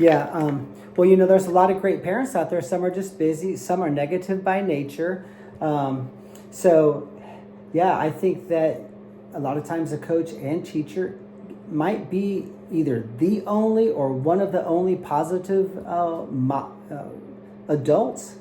Yeah. Well, there's a lot of great parents out there. Some are just busy. Some are negative by nature. So, yeah, I think that a lot of times a coach and teacher might be either the only or one of the only positive adults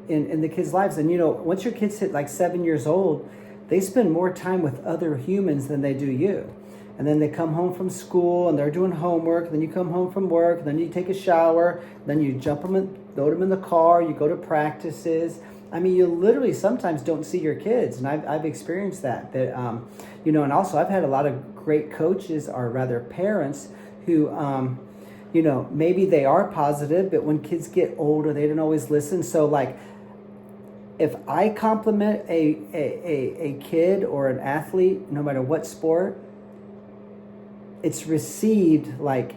in the kids' lives. And once your kids hit like 7 years old, they spend more time with other humans than they do you. And then they come home from school and they're doing homework. Then you come home from work. Then you take a shower. Then you load them in the car. You go to practices. I mean, you literally sometimes don't see your kids, and I've experienced that. And also I've had a lot of great coaches, or rather parents, who maybe they are positive, but when kids get older, they don't always listen. So like, if I compliment a kid or an athlete, no matter what sport, it's received like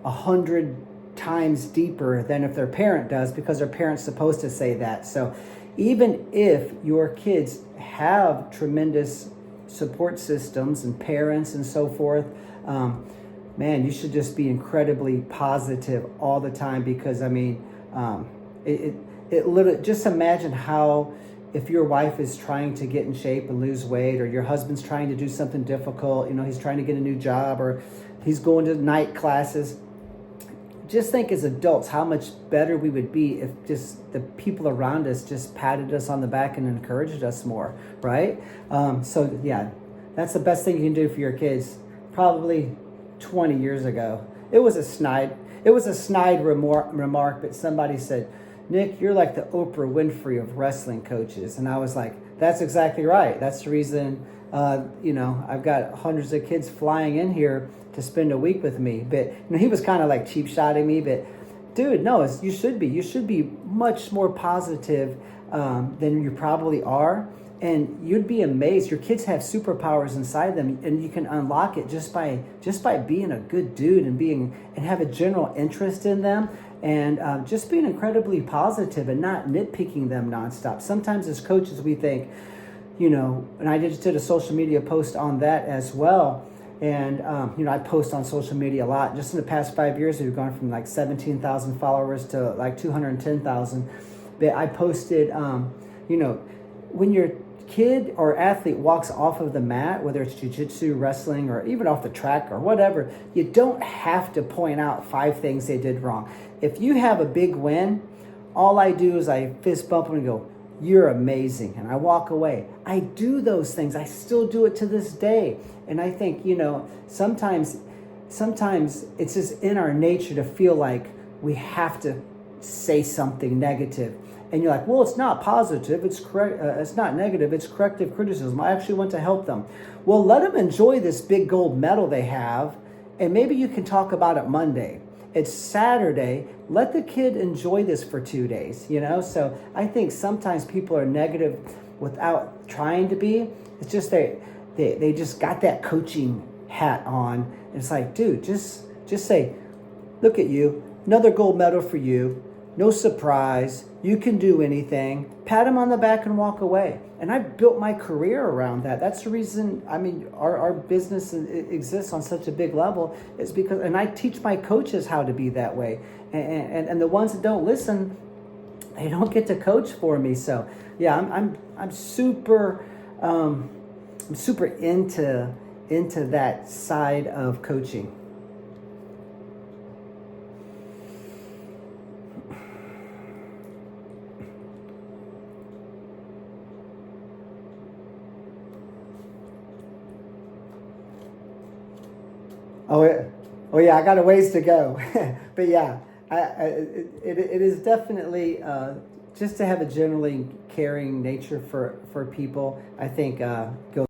100 times deeper than if their parent does, because their parent's supposed to say that. So even if your kids have tremendous support systems and parents and so forth, man, you should just be incredibly positive all the time, because it literally, just imagine how, if your wife is trying to get in shape and lose weight, or your husband's trying to do something difficult, he's trying to get a new job, or he's going to night classes. Just think as adults how much better we would be if just the people around us just patted us on the back and encouraged us more, right? So yeah, that's the best thing you can do for your kids. Probably 20 years ago, it was a snide remark, but somebody said, "Nick, you're like the Oprah Winfrey of wrestling coaches." And I was like, that's exactly right. That's the reason, I've got hundreds of kids flying in here to spend a week with me. But he was kind of like cheap shotting me, but dude, no, you should be much more positive than you probably are. And you'd be amazed. Your kids have superpowers inside them, and you can unlock it just by being a good dude and have a general interest in them, and just being incredibly positive and not nitpicking them nonstop. Sometimes as coaches we think, and I just did a social media post on that as well. And, I post on social media a lot. Just in the past 5 years, we've gone from like 17,000 followers to like 210,000. But I posted, when your kid or athlete walks off of the mat, whether it's jiu-jitsu, wrestling, or even off the track or whatever, you don't have to point out 5 things they did wrong. If you have a big win, all I do is I fist bump them and go, "You're amazing," and I walk away. I do those things. I still do it to this day. And I think, sometimes it's just in our nature to feel like we have to say something negative. And you're like, well, it's not positive, it's correct, it's not negative, it's corrective criticism. I actually want to help them. Well, let them enjoy this big gold medal they have, and maybe you can talk about it Monday. It's Saturday. Let the kid enjoy this for 2 days, So I think sometimes people are negative without trying to be. It's just they just got that coaching hat on. It's like, dude, just say, "Look at you, another gold medal for you. No surprise. You can do anything." Pat him on the back and walk away. And I built my career around that. That's the reason, our business exists on such a big level, is because, and I teach my coaches how to be that way. And the ones that don't listen, they don't get to coach for me. So yeah, I'm super into that side of coaching. Oh yeah, I got a ways to go. But yeah, it is definitely just to have a generally caring nature for people. I think goes